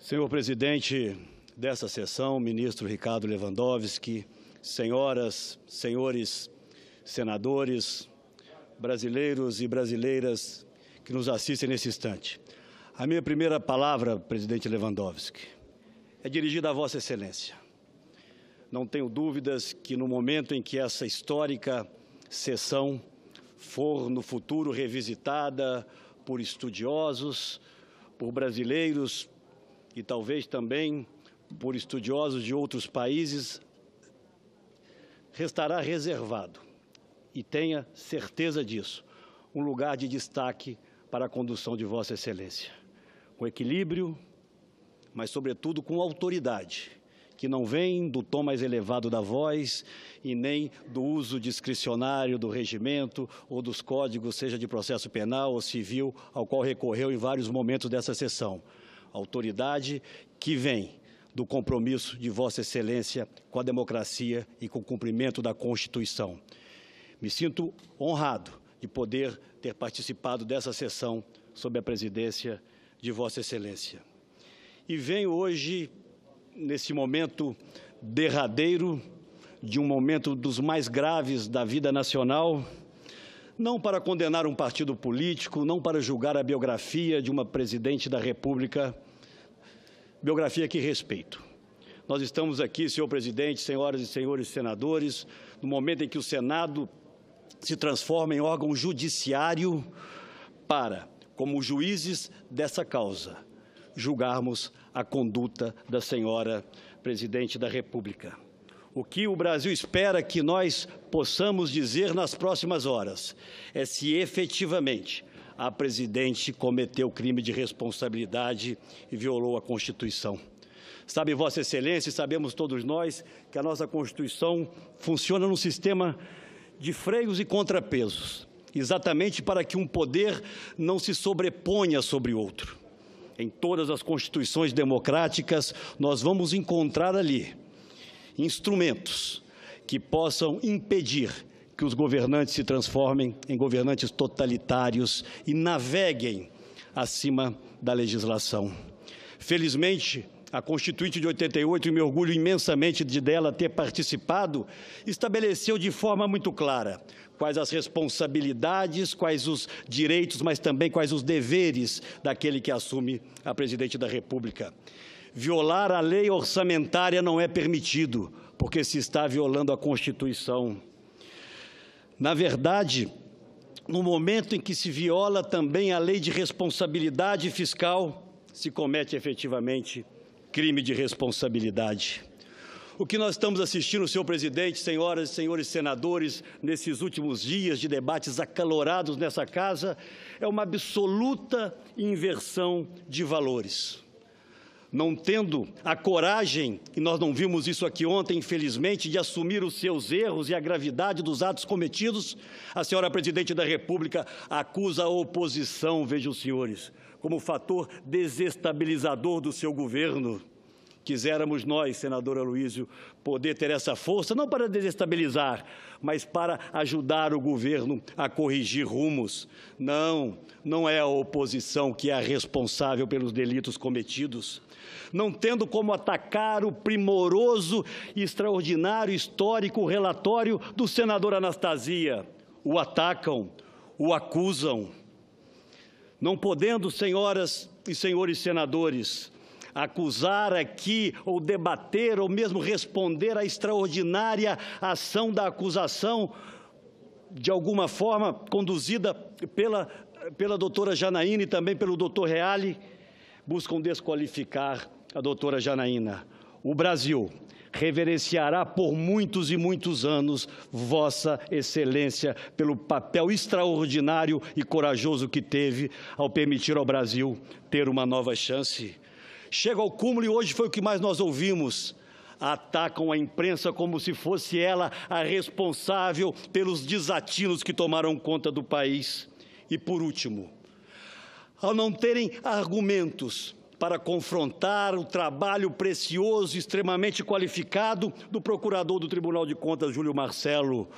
Senhor presidente dessa sessão, ministro Ricardo Lewandowski, senhoras, senhores senadores, brasileiros e brasileiras que nos assistem nesse instante. A minha primeira palavra, presidente Lewandowski, é dirigida a Vossa Excelência. Não tenho dúvidas que no momento em que essa histórica sessão for no futuro revisitada por estudiosos, por brasileiros e talvez também por estudiosos de outros países, restará reservado, e tenha certeza disso, um lugar de destaque para a condução de Vossa Excelência, com equilíbrio, mas sobretudo com autoridade, que não vem do tom mais elevado da voz e nem do uso discricionário do regimento ou dos códigos, seja de processo penal ou civil, ao qual recorreu em vários momentos dessa sessão. Autoridade que vem do compromisso de Vossa Excelência com a democracia e com o cumprimento da Constituição. Me sinto honrado de poder ter participado dessa sessão sob a presidência de Vossa Excelência. E venho hoje, nesse momento derradeiro, de um momento dos mais graves da vida nacional, não para condenar um partido político, não para julgar a biografia de uma presidente da República, biografia que respeito. Nós estamos aqui, senhor presidente, senhoras e senhores senadores, no momento em que o Senado se transforma em órgão judiciário para, como juízes dessa causa, julgarmos a conduta da senhora presidente da República. O que o Brasil espera que nós possamos dizer nas próximas horas é se efetivamente a presidente cometeu crime de responsabilidade e violou a Constituição. Sabe, Vossa Excelência, e sabemos todos nós que a nossa Constituição funciona num sistema de freios e contrapesos, exatamente para que um poder não se sobreponha sobre outro. Em todas as constituições democráticas, nós vamos encontrar ali instrumentos que possam impedir que os governantes se transformem em governantes totalitários e naveguem acima da legislação. Felizmente, a Constituinte de 88, e me orgulho imensamente dela ter participado, estabeleceu de forma muito clara quais as responsabilidades, quais os direitos, mas também quais os deveres daquele que assume a presidente da República. Violar a lei orçamentária não é permitido, porque se está violando a Constituição. Na verdade, no momento em que se viola também a lei de responsabilidade fiscal, se comete efetivamente crime de responsabilidade. O que nós estamos assistindo, senhor presidente, senhoras e senhores senadores, nesses últimos dias de debates acalorados nessa casa, é uma absoluta inversão de valores. Não tendo a coragem, e nós não vimos isso aqui ontem, infelizmente, de assumir os seus erros e a gravidade dos atos cometidos, a senhora presidente da República acusa a oposição, vejam os senhores, como fator desestabilizador do seu governo. Quiséramos nós, senador Aloysio, poder ter essa força, não para desestabilizar, mas para ajudar o governo a corrigir rumos. Não é a oposição que é a responsável pelos delitos cometidos. Não tendo como atacar o primoroso, extraordinário, histórico relatório do senador Anastasia, o atacam, o acusam. Não podendo, senhoras e senhores senadores, acusar aqui, ou debater, ou mesmo responder à extraordinária ação da acusação, de alguma forma conduzida pela doutora Janaína e também pelo doutor Reale, buscam desqualificar a doutora Janaína. O Brasil reverenciará por muitos e muitos anos Vossa Excelência pelo papel extraordinário e corajoso que teve ao permitir ao Brasil ter uma nova chance. Chega ao cúmulo, e hoje foi o que mais nós ouvimos, atacam a imprensa como se fosse ela a responsável pelos desatinos que tomaram conta do país. E, por último, ao não terem argumentos para confrontar o trabalho precioso e extremamente qualificado do procurador do Tribunal de Contas, Júlio Marcelo,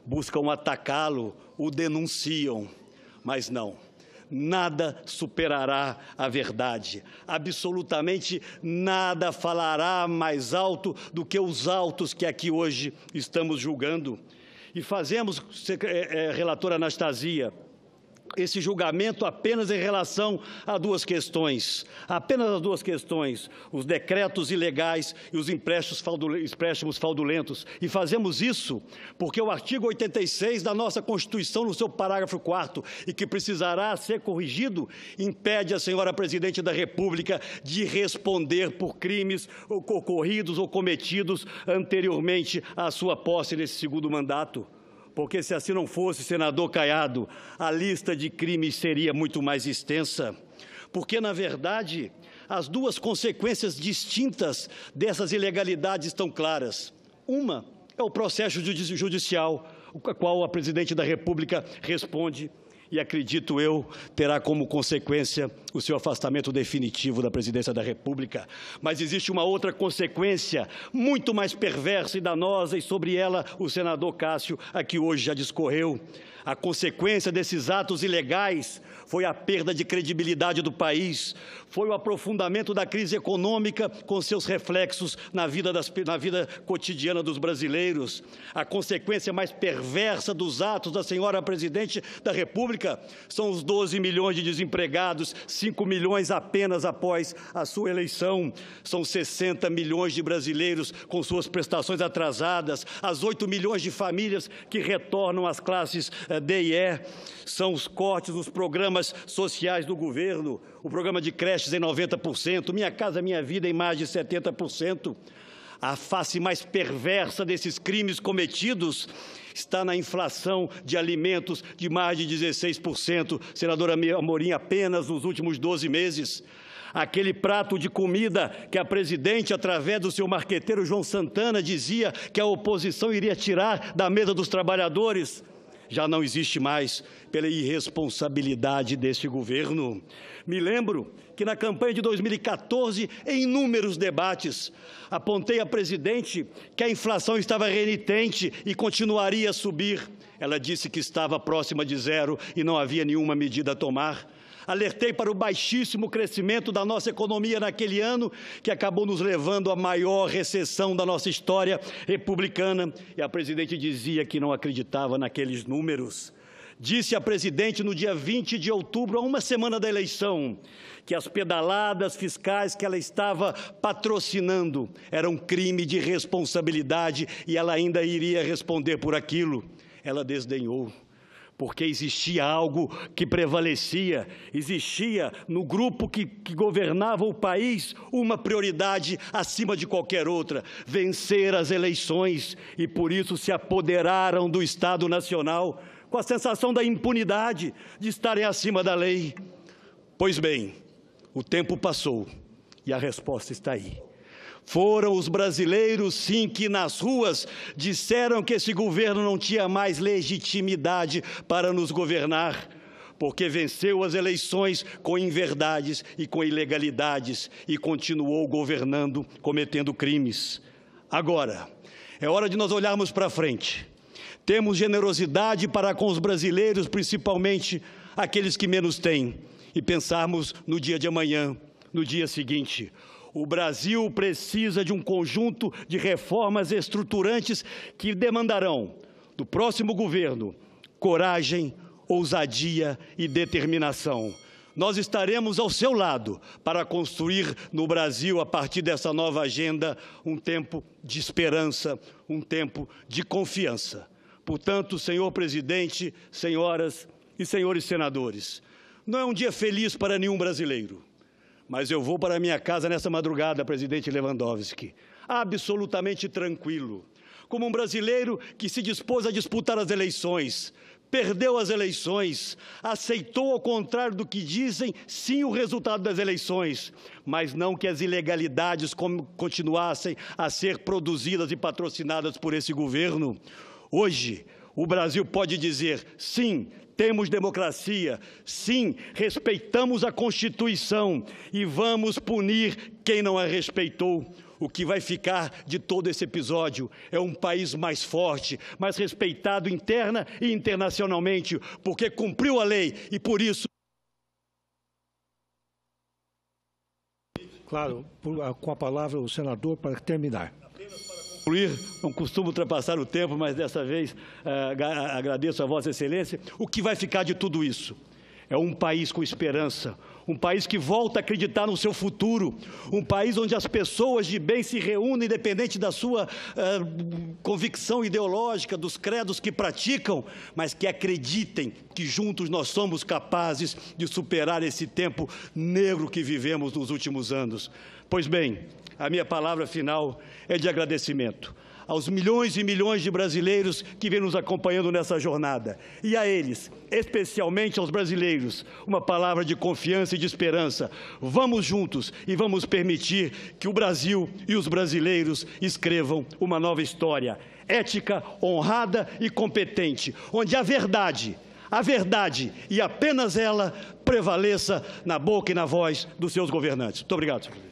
buscam atacá-lo, o denunciam, mas não. nada superará a verdade. Absolutamente nada falará mais alto do que os autos que aqui hoje estamos julgando. E fazemos, relatora Anastasia, esse julgamento apenas em relação a duas questões, os decretos ilegais e os empréstimos fraudulentos. E fazemos isso porque o artigo 86 da nossa Constituição, no seu parágrafo 4º, e que precisará ser corrigido, impede a senhora Presidente da República de responder por crimes ocorridos ou cometidos anteriormente à sua posse nesse segundo mandato. Porque se assim não fosse, senador Caiado, a lista de crimes seria muito mais extensa. Porque, na verdade, as duas consequências distintas dessas ilegalidades estão claras. Uma é o processo judicial, o qual a Presidente da República responde e, acredito eu, terá como consequência o seu afastamento definitivo da Presidência da República. Mas existe uma outra consequência, muito mais perversa e danosa, e sobre ela o senador Cássio aqui hoje já discorreu. A consequência desses atos ilegais foi a perda de credibilidade do país, foi o aprofundamento da crise econômica com seus reflexos na vida cotidiana dos brasileiros. A consequência mais perversa dos atos da senhora Presidente da República são os 12 milhões de desempregados, 5 milhões apenas após a sua eleição. São 60 milhões de brasileiros com suas prestações atrasadas, as 8 milhões de famílias que retornam às classes D e E, são os cortes nos programas sociais do governo, o programa de creches em 90%, Minha Casa Minha Vida em mais de 70%. A face mais perversa desses crimes cometidos está na inflação de alimentos de mais de 16%, senadora Amorim, apenas nos últimos 12 meses. Aquele prato de comida que a Presidente, através do seu marqueteiro João Santana, dizia que a oposição iria tirar da mesa dos trabalhadores, já não existe mais pela irresponsabilidade deste governo. Me lembro que na campanha de 2014, em inúmeros debates, apontei à Presidente que a inflação estava renitente e continuaria a subir. Ela disse que estava próxima de zero e não havia nenhuma medida a tomar. Alertei para o baixíssimo crescimento da nossa economia naquele ano, que acabou nos levando à maior recessão da nossa história republicana, e a Presidente dizia que não acreditava naqueles números. Disse a Presidente no dia 20 de outubro, a uma semana da eleição, que as pedaladas fiscais que ela estava patrocinando eram crime de responsabilidade e ela ainda iria responder por aquilo. Ela desdenhou. Porque existia algo que prevalecia, existia no grupo que governava o país uma prioridade acima de qualquer outra: vencer as eleições, e por isso se apoderaram do Estado Nacional, com a sensação da impunidade de estarem acima da lei. Pois bem, o tempo passou e a resposta está aí. Foram os brasileiros, sim, que nas ruas disseram que esse governo não tinha mais legitimidade para nos governar, porque venceu as eleições com inverdades e com ilegalidades e continuou governando, cometendo crimes. Agora, é hora de nós olharmos para frente. Temos generosidade para com os brasileiros, principalmente aqueles que menos têm, e pensarmos no dia de amanhã, no dia seguinte. O Brasil precisa de um conjunto de reformas estruturantes que demandarão do próximo governo coragem, ousadia e determinação. Nós estaremos ao seu lado para construir no Brasil, a partir dessa nova agenda, um tempo de esperança, um tempo de confiança. Portanto, senhor Presidente, senhoras e senhores senadores, não é um dia feliz para nenhum brasileiro. Mas eu vou para minha casa nessa madrugada, presidente Lewandowski, absolutamente tranquilo, como um brasileiro que se dispôs a disputar as eleições, perdeu as eleições, aceitou, ao contrário do que dizem, sim, o resultado das eleições, mas não que as ilegalidades continuassem a ser produzidas e patrocinadas por esse governo. Hoje, o Brasil pode dizer, sim, temos democracia, sim, respeitamos a Constituição e vamos punir quem não a respeitou. O que vai ficar de todo esse episódio é um país mais forte, mais respeitado interna e internacionalmente, porque cumpriu a lei e, por isso, Claro, com a palavra o senador para terminar. Concluir, não costumo ultrapassar o tempo, mas dessa vez agradeço a Vossa Excelência. O que vai ficar de tudo isso? É um país com esperança, um país que volta a acreditar no seu futuro, um país onde as pessoas de bem se reúnem, independente da sua convicção ideológica, dos credos que praticam, mas que acreditem que juntos nós somos capazes de superar esse tempo negro que vivemos nos últimos anos. Pois bem, a minha palavra final é de agradecimento aos milhões e milhões de brasileiros que vêm nos acompanhando nessa jornada. E a eles, especialmente aos brasileiros, uma palavra de confiança e de esperança. Vamos juntos e vamos permitir que o Brasil e os brasileiros escrevam uma nova história, ética, honrada e competente, onde a verdade e apenas ela prevaleça na boca e na voz dos seus governantes. Muito obrigado, senhor presidente.